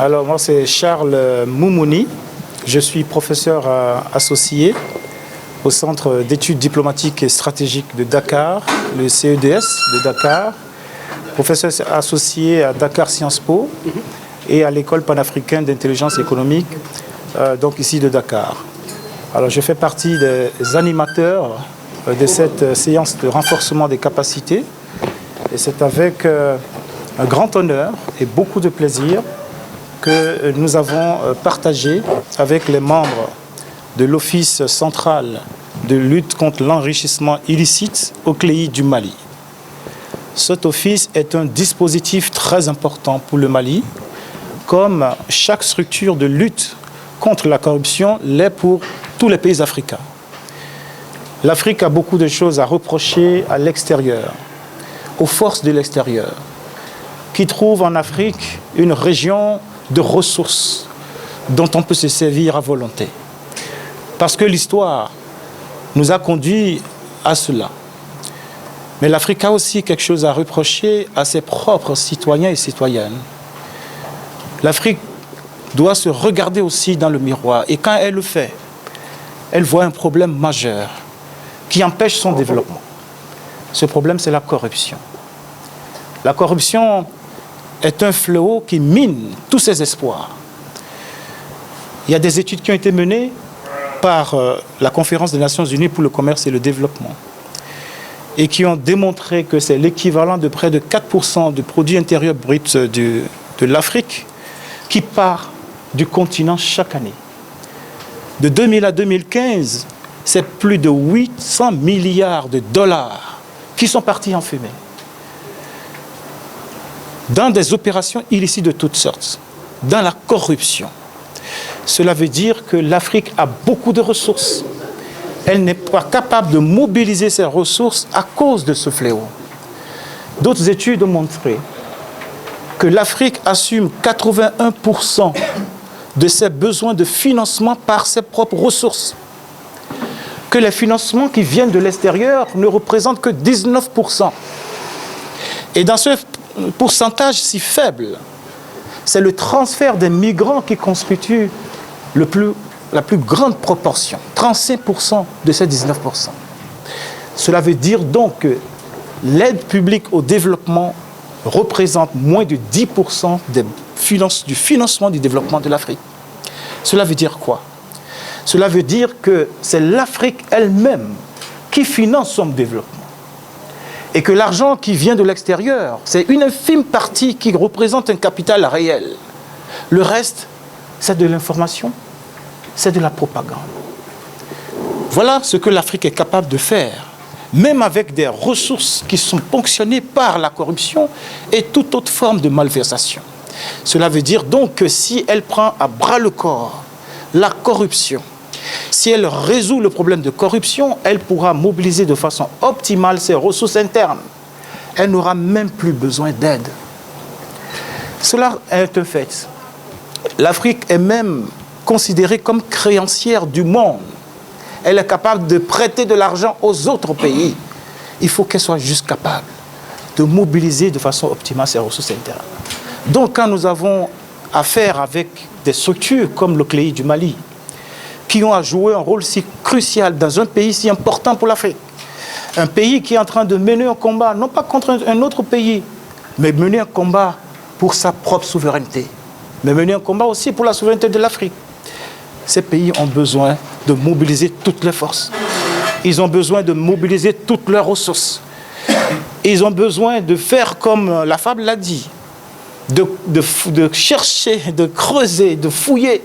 Alors, moi, c'est Charles Moumouni. Je suis professeur associé au Centre d'études diplomatiques et stratégiques de Dakar, le CEDS de Dakar, professeur associé à Dakar Sciences Po et à l'École panafricaine d'intelligence économique, donc ici de Dakar. Alors, je fais partie des animateurs de cette séance de renforcement des capacités et c'est avec un grand honneur et beaucoup de plaisir que nous avons partagé avec les membres de l'Office central de lutte contre l'enrichissement illicite au CLEI du Mali. Cet office est un dispositif très important pour le Mali, comme chaque structure de lutte contre la corruption l'est pour tous les pays africains. L'Afrique a beaucoup de choses à reprocher à l'extérieur, aux forces de l'extérieur, qui trouvent en Afrique une région de ressources dont on peut se servir à volonté. Parce que l'histoire nous a conduits à cela. Mais l'Afrique a aussi quelque chose à reprocher à ses propres citoyens et citoyennes. L'Afrique doit se regarder aussi dans le miroir. Et quand elle le fait, elle voit un problème majeur qui empêche son développement. Ce problème, c'est la corruption. La corruption est un fléau qui mine tous ses espoirs. Il y a des études qui ont été menées par la Conférence des Nations Unies pour le commerce et le développement et qui ont démontré que c'est l'équivalent de près de 4% du produit intérieur brut de l'Afrique qui part du continent chaque année. De 2000 à 2015, c'est plus de 800 milliards de dollars qui sont partis en fumée dans des opérations illicites de toutes sortes, dans la corruption. Cela veut dire que l'Afrique a beaucoup de ressources. Elle n'est pas capable de mobiliser ses ressources à cause de ce fléau. D'autres études ont montré que l'Afrique assume 81% de ses besoins de financement par ses propres ressources. Que les financements qui viennent de l'extérieur ne représentent que 19%. Et dans ce pourcentage si faible, c'est le transfert des migrants qui constitue la plus grande proportion, 35% de ces 19%. Cela veut dire donc que l'aide publique au développement représente moins de 10% du financement du développement de l'Afrique. Cela veut dire quoi? Cela veut dire que c'est l'Afrique elle-même qui finance son développement. Et que l'argent qui vient de l'extérieur, c'est une infime partie qui représente un capital réel. Le reste, c'est de l'information, c'est de la propagande. Voilà ce que l'Afrique est capable de faire, même avec des ressources qui sont ponctionnées par la corruption et toute autre forme de malversation. Cela veut dire donc que si elle prend à bras le corps la corruption, si elle résout le problème de corruption, elle pourra mobiliser de façon optimale ses ressources internes. Elle n'aura même plus besoin d'aide. Cela est un fait. L'Afrique est même considérée comme créancière du monde. Elle est capable de prêter de l'argent aux autres pays. Il faut qu'elle soit juste capable de mobiliser de façon optimale ses ressources internes. Donc quand nous avons affaire avec des structures comme le CLEI du Mali, qui ont à jouer un rôle si crucial dans un pays si important pour l'Afrique. Un pays qui est en train de mener un combat, non pas contre un autre pays, mais mener un combat pour sa propre souveraineté, mais mener un combat aussi pour la souveraineté de l'Afrique. Ces pays ont besoin de mobiliser toutes les forces. Ils ont besoin de mobiliser toutes leurs ressources. Ils ont besoin de faire comme la fable l'a dit, de chercher, de creuser, de fouiller,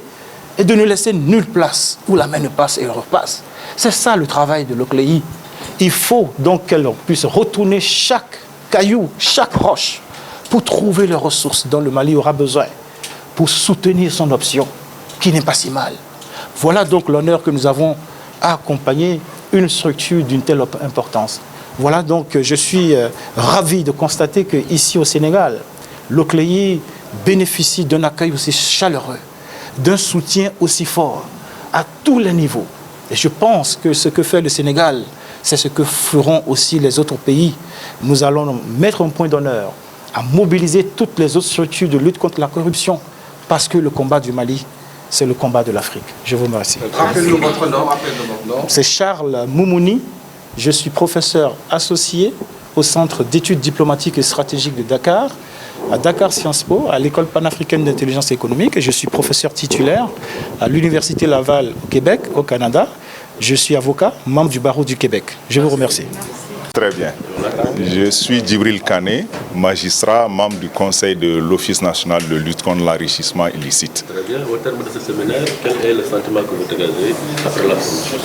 et de ne laisser nulle place où la main ne passe et repasse. C'est ça le travail de l'OCLEI. Il faut donc qu'elle puisse retourner chaque caillou, chaque roche, pour trouver les ressources dont le Mali aura besoin, pour soutenir son option, qui n'est pas si mal. Voilà donc l'honneur que nous avons à accompagner une structure d'une telle importance. Voilà donc, je suis ravi de constater qu'ici au Sénégal, l'OCLEI bénéficie d'un accueil aussi chaleureux, d'un soutien aussi fort à tous les niveaux. Et je pense que ce que fait le Sénégal, c'est ce que feront aussi les autres pays. Nous allons mettre un point d'honneur à mobiliser toutes les autres structures de lutte contre la corruption parce que le combat du Mali, c'est le combat de l'Afrique. Je vous remercie. Rappelez-nous votre nom. C'est Charles Moumouni. Je suis professeur associé au Centre d'études diplomatiques et stratégiques de Dakar, à Dakar Sciences Po, à l'École panafricaine d'intelligence économique. Et je suis professeur titulaire à l'Université Laval au Québec, au Canada. Je suis avocat, membre du barreau du Québec. Je vous remercie. Très bien. Je suis Djibril Kane, magistrat, membre du conseil de l'Office national de lutte contre l'enrichissement illicite. Très bien. Au terme de ce séminaire, quel est le sentiment que vous dégagez après la promotion?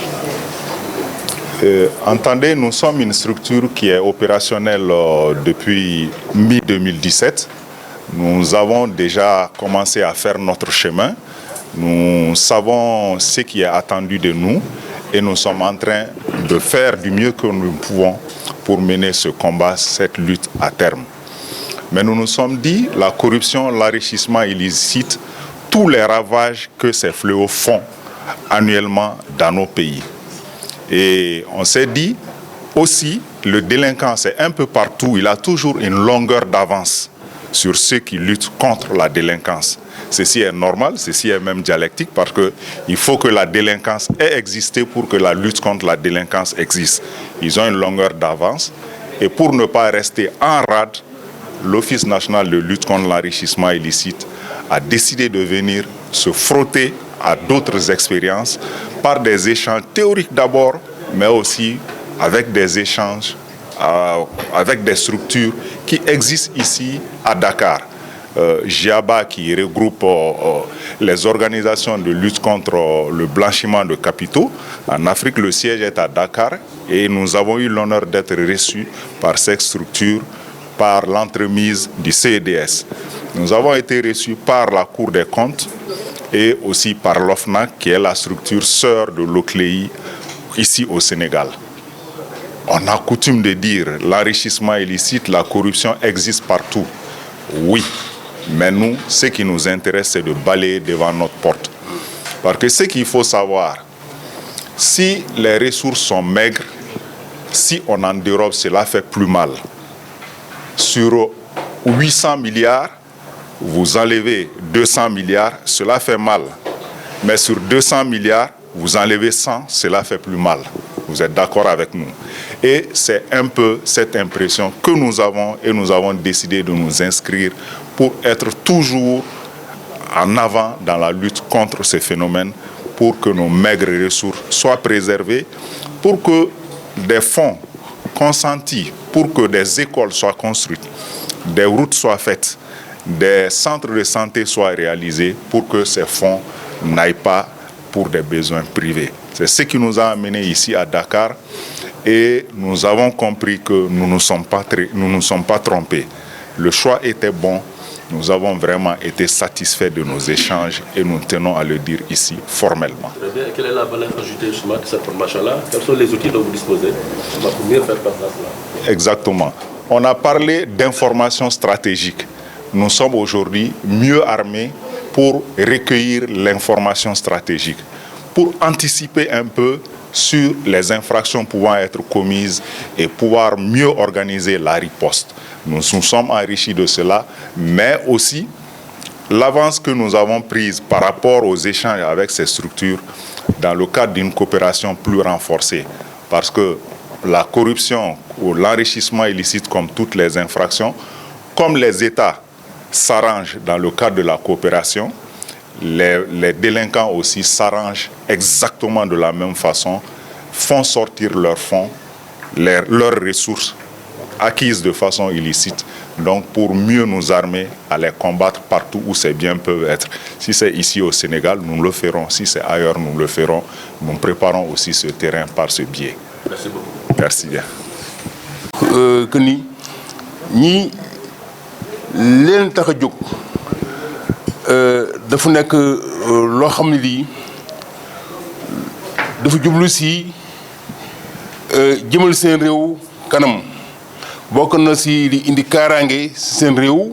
Entendez, nous sommes une structure qui est opérationnelle depuis mi-2017. Nous avons déjà commencé à faire notre chemin. Nous savons ce qui est attendu de nous et nous sommes en train de faire du mieux que nous pouvons pour mener ce combat, cette lutte à terme. Mais nous nous sommes dit, la corruption, l'enrichissement illicite, tous les ravages que ces fléaux font annuellement dans nos pays. Et on s'est dit aussi, le délinquant, c'est un peu partout, il a toujours une longueur d'avance sur ceux qui luttent contre la délinquance. Ceci est normal, ceci est même dialectique parce qu'il faut que la délinquance ait existé pour que la lutte contre la délinquance existe. Ils ont une longueur d'avance et pour ne pas rester en rade, l'Office national de lutte contre l'enrichissement illicite a décidé de venir se frotter à d'autres expériences par des échanges théoriques d'abord, mais aussi avec des échanges avec des structures qui existent ici à Dakar. GIABA qui regroupe les organisations de lutte contre le blanchiment de capitaux. En Afrique, le siège est à Dakar et nous avons eu l'honneur d'être reçus par cette structure par l'entremise du CEDS. Nous avons été reçus par la Cour des comptes et aussi par l'OFNAC qui est la structure sœur de l'OCLEI ici au Sénégal. On a coutume de dire l'enrichissement illicite, la corruption existe partout. Oui. Mais nous, ce qui nous intéresse, c'est de balayer devant notre porte. Parce que ce qu'il faut savoir, si les ressources sont maigres, si on en dérobe, cela fait plus mal. Sur 800 milliards, vous enlevez 200 milliards, cela fait mal. Mais sur 200 milliards, vous enlevez 100, cela fait plus mal. Vous êtes d'accord avec nous? Et c'est un peu cette impression que nous avons et nous avons décidé de nous inscrire pour être toujours en avant dans la lutte contre ces phénomènes, pour que nos maigres ressources soient préservées, pour que des fonds consentis, pour que des écoles soient construites, des routes soient faites, des centres de santé soient réalisés, pour que ces fonds n'aillent pas pour des besoins privés. C'est ce qui nous a amenés ici à Dakar et nous avons compris que nous ne nous sommes pas trompés. Le choix était bon. Nous avons vraiment été satisfaits de nos échanges et nous tenons à le dire ici formellement. Très bien. Quelle est la valeur ajoutée justement de cette formation-là? Quels sont les outils dont vous disposez pour mieux faire face à cela? Exactement. On a parlé d'information stratégique. Nous sommes aujourd'hui mieux armés pour recueillir l'information stratégique, pour anticiper un peu sur les infractions pouvant être commises et pouvoir mieux organiser la riposte. Nous nous sommes enrichis de cela, mais aussi l'avance que nous avons prise par rapport aux échanges avec ces structures dans le cadre d'une coopération plus renforcée. Parce que la corruption ou l'enrichissement illicite, comme toutes les infractions, comme les États s'arrangent dans le cadre de la coopération, les délinquants aussi s'arrangent exactement de la même façon, font sortir leurs fonds, leurs ressources acquises de façon illicite, donc pour mieux nous armer à les combattre partout où ces biens peuvent être. Si c'est ici au Sénégal, nous le ferons. Si c'est ailleurs, nous le ferons. Nous préparons aussi ce terrain par ce biais. Merci beaucoup. Merci bien. Que ni leen tax a jóg dafa nekk loo xam ne lii dafa jublu si jëmal seen réew kanam bokk na si li indi kaaraange seen réew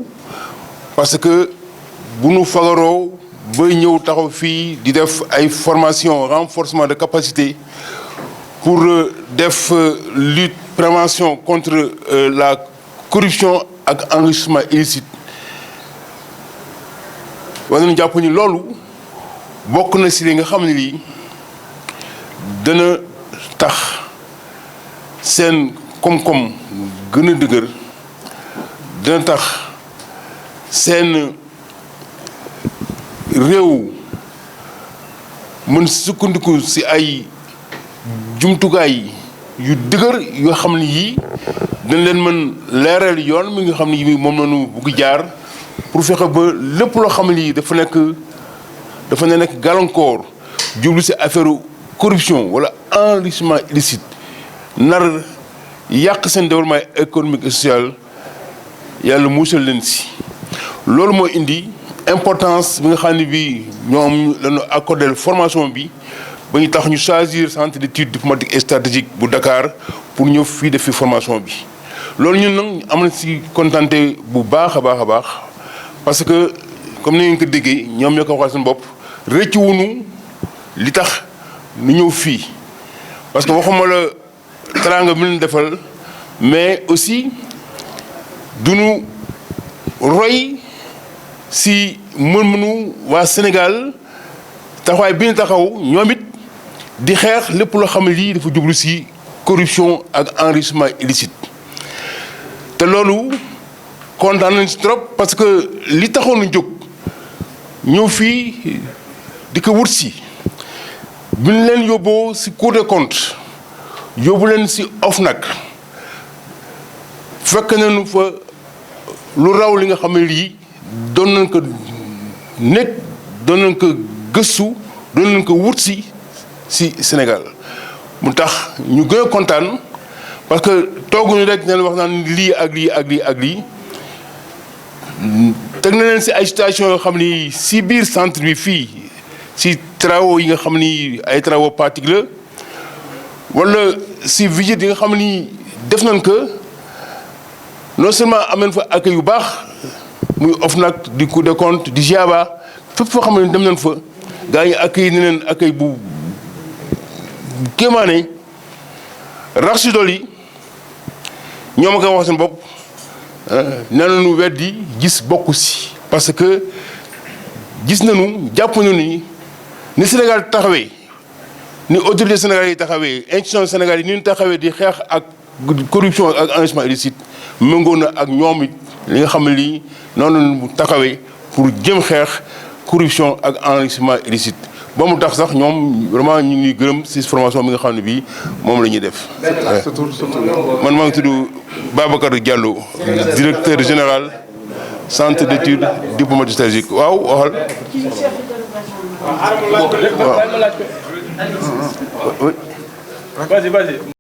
parce que bu nu fagaroo ba ñëw taxaw fii di def ay formation renforcement de capacité pour def lutte prévention contre la corruption ak enrichissement illicite war nañu jàpp ni loolu bokk na si li nga xam ne lii dana tax seen koom-koom gën a dëgër, dana tax seen réew mën sukkandiku si ay jumtukaay yu dëgër yoo xam ne yii dañ leen mën leeral yoon mi nga xam ne yii moom la ñu bugg jaar pour fexe ba lépp loo xam ne lii dafa nekk gàllankoor jublu si affaire corruption wala enrichissement illicite nar yàq seen développement économique et social yàlla muusal leen si. loolu moo indi importance bi nga xam ne bii ñoom lañu accordé formation bi ba ñu tax ñu choisir centre d'études diplomatiques et stratégiques bu Dakar pour ñëw fii def fi formation bi. loolu ñun nag am na si contenté bu baax a baax parce que comme ni ngeen ko déggee ñoom ñoo ko waxal seen bopp rëcc wuñu li tax ñu ñëw fii parce que waxuma la teraanga bi leen defal mais aussi duñu roy si mën-mënu waa Sénégal taxawaay bi ñu taxaw ñoom it di xeex lépp loo xam ne lii dafa jublu si corruption ak enrichissement illicite. te loolu kontaan nañ si trop parce que li taxoon na jóg ñëw fii di ko wut si bi ñu leen yóbboo si Cour des comptes yóbbu leen si OFNAC fekk nañu fa lu raw li nga xam ne lii doon nañ ko nekk doon nañ ko gëstu doon nañ ko wut si Sénégal mu tax ñu gën a kontaan parce que tooguñu rek ne wax naan lii ak lii ak lii ak lii teg na leen si ay situation yoo xam ni si biir centre bi fii si travaux yi nga xam ni ay travaux pratiques la wala si visite yi nga xam ni def nañ ko non seulement am nañ fa accueil yu baax muy OFNAC di Cour des comptes di GIABA fépp foo xam ne dem nañ fa gaa yi accueil ni leen accueil bu kéemaane rax si dool yi ñoom a ko wax seen bopp nee nañu weddi gis bokku si parce que gis nañu jàpp nañu ni Sénégal taxawee ni autorité Sénégal yi taxawee institution Sénégal yi ni ñu taxawee di xeex ak corruption ak enrichissement illicite méngoo na ak ñoom it li nga xam ne lii noonu mu taxawee pour jëm xeex corruption ak enrichissement illicite ba mu tax sax ñoom vraiment ñu ngi gërëm ci formation bi nga xam ne bii moom la ñuy def. man maa ngi tudd Babacar Diallo directeur général centre d'études diplomatiques stratégiques waaw waxal. Vas-y.